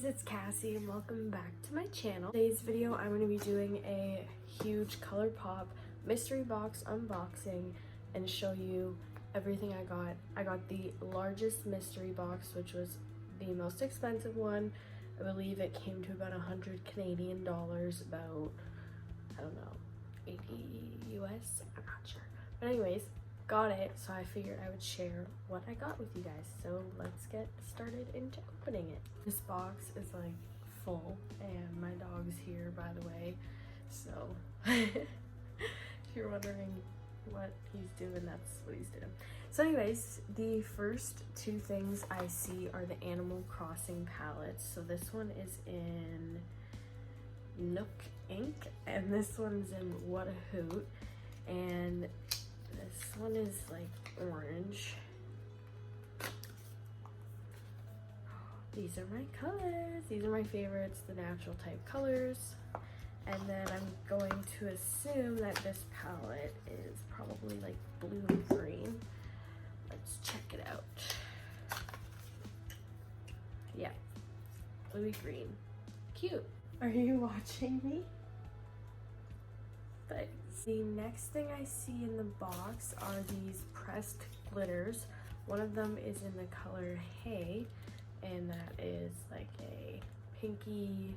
guys, it's Cassie and welcome back to my channel. Today's video I'm going to be doing a huge Colourpop mystery box unboxing and show you everything I got. I got the largest mystery box, which was the most expensive one. I believe it came to about 100 Canadian dollars, about, I don't know, 80 US, I'm not sure. But anyways, got it, so I figured I would share what I got with you guys. So let's get started into opening it. This box is like full and my dog's here, by the way, so if you're wondering what he's doing, that's what he's doing. So anyways, the first two things I see are the Animal Crossing palettes. So this one is in Nook Ink and this one's in What a Hoot, and this one is like orange. These are my colors. These are my favorites, the natural type colors. And then I'm going to assume that this palette is probably like blue and green. Let's check it out. Yeah, bluey green. Cute. Are you watching me? Thanks. The next thing I see in the box are these pressed glitters. One of them is in the color Hay, and that is like a pinky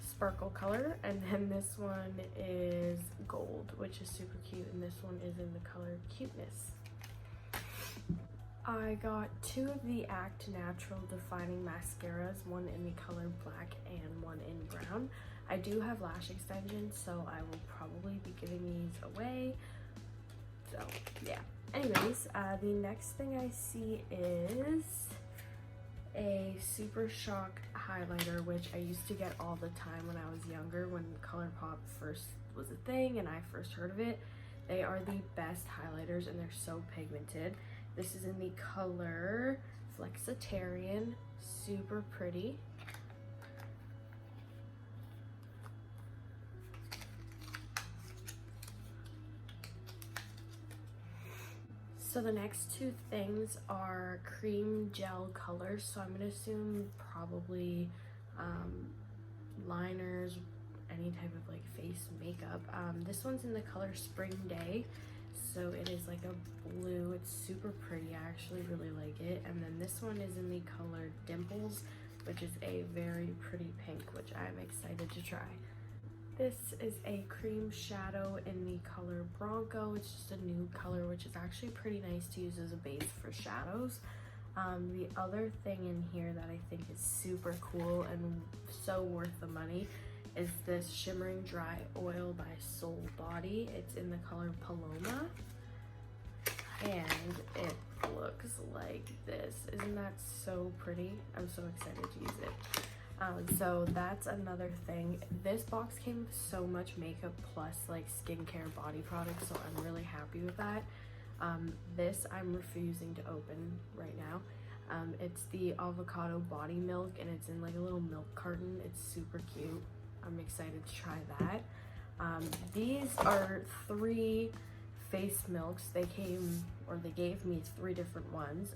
sparkle color, and then this one is gold, which is super cute, and this one is in the color Cuteness. I got two of the Act Natural defining mascaras, one in the color black and one in brown. I do have lash extensions, so I will probably be giving these away. So yeah. Anyways, the next thing I see is a Super Shock highlighter, which I used to get all the time when I was younger, when Colourpop first was a thing and I first heard of it. They are the best highlighters and they're so pigmented. This is in the color Flexitarian, super pretty. So the next two things are cream gel colors. So I'm gonna assume probably liners, any type of like face makeup. This one's in the color Spring Day. So it is like a blue, it's super pretty, I actually really like it. And then this one is in the color Dimples, which is a very pretty pink, which I'm excited to try. This is a cream shadow in the color Bronco. It's just a nude color, which is actually pretty nice to use as a base for shadows. The other thing in here that I think is super cool and so worth the money is this Shimmering Dry Oil by Soul Body. It's in the color Paloma, and it looks like this. Isn't that so pretty? I'm so excited to use it. So that's another thing. This box came with so much makeup plus like skincare body products, so I'm really happy with that. This I'm refusing to open right now. It's the Avocado body milk and it's in like a little milk carton. It's super cute. I'm excited to try that. These are 3 face milks. They gave me 3 different ones.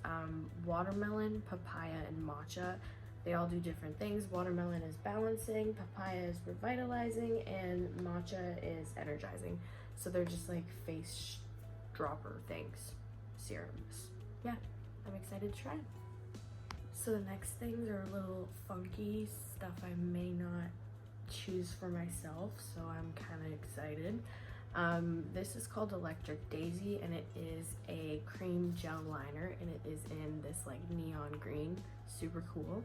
Watermelon, papaya, and matcha. They all do different things. Watermelon is balancing, papaya is revitalizing, and matcha is energizing. So they're just like face dropper things, serums. Yeah, I'm excited to try. So the next things are a little funky stuff I may not choose for myself, so I'm kind of excited. This is called Electric Daisy, and it is a cream gel liner, and it is in this like neon green, super cool.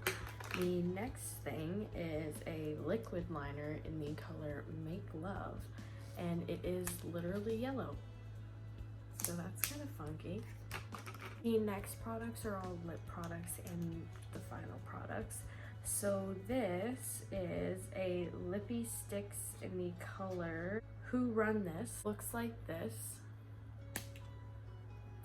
The next thing is a liquid liner in the color Make Love, and it is literally yellow, so that's kind of funky. The next products are all lip products and the final products. So this is a Lippy Sticks in the color Who Run This. Looks like this.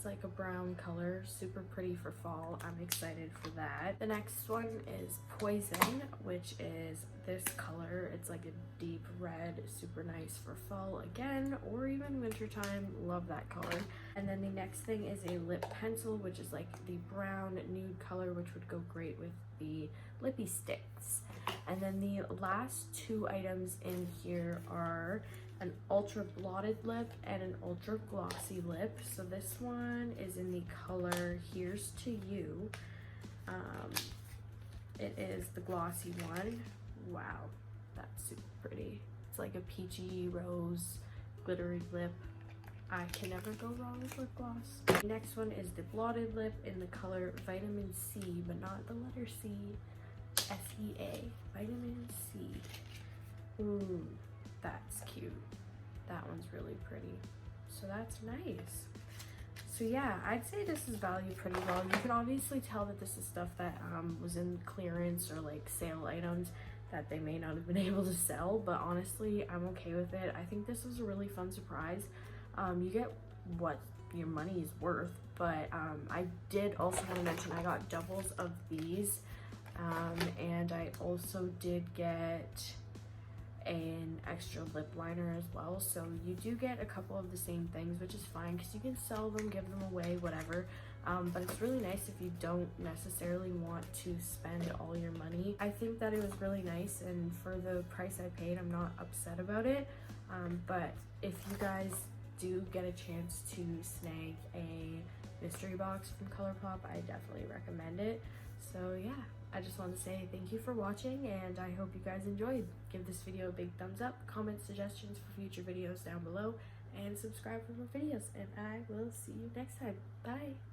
It's like a brown color, super pretty for fall. I'm excited for that. The next one is Poison, which is this color. It's like a deep red, super nice for fall again, or even wintertime. Love that color. And then the next thing is a lip pencil, which is like the brown nude color, which would go great with the Lippy Sticks. And then the last two items in here are an ultra blotted lip and an ultra glossy lip. So this one is in the color Here's to You. It is the glossy one. Wow, that's super pretty. It's like a peachy rose glittery lip. I can never go wrong with lip gloss. The next one is the blotted lip in the color Vitamin C, but not the letter C. S-E-A. Vitamin C. Ooh, that's cute. That one's really pretty. So that's nice. So yeah, I'd say this is valued pretty well. You can obviously tell that this is stuff that was in clearance or like sale items that they may not have been able to sell, but honestly, I'm okay with it. I think this is a really fun surprise. You get what your money is worth, but I did also want to mention I got doubles of these, and I also did get an extra lip liner as well. So you do get a couple of the same things, which is fine because you can sell them, give them away, whatever. But it's really nice if you don't necessarily want to spend all your money. I think that it was really nice, and for the price I paid, I'm not upset about it. But if you guys do get a chance to snag a mystery box from Colourpop, I definitely recommend it. So yeah, I just want to say thank you for watching, and I hope you guys enjoyed. Give this video a big thumbs up, comment suggestions for future videos down below, and subscribe for more videos, and I will see you next time. Bye!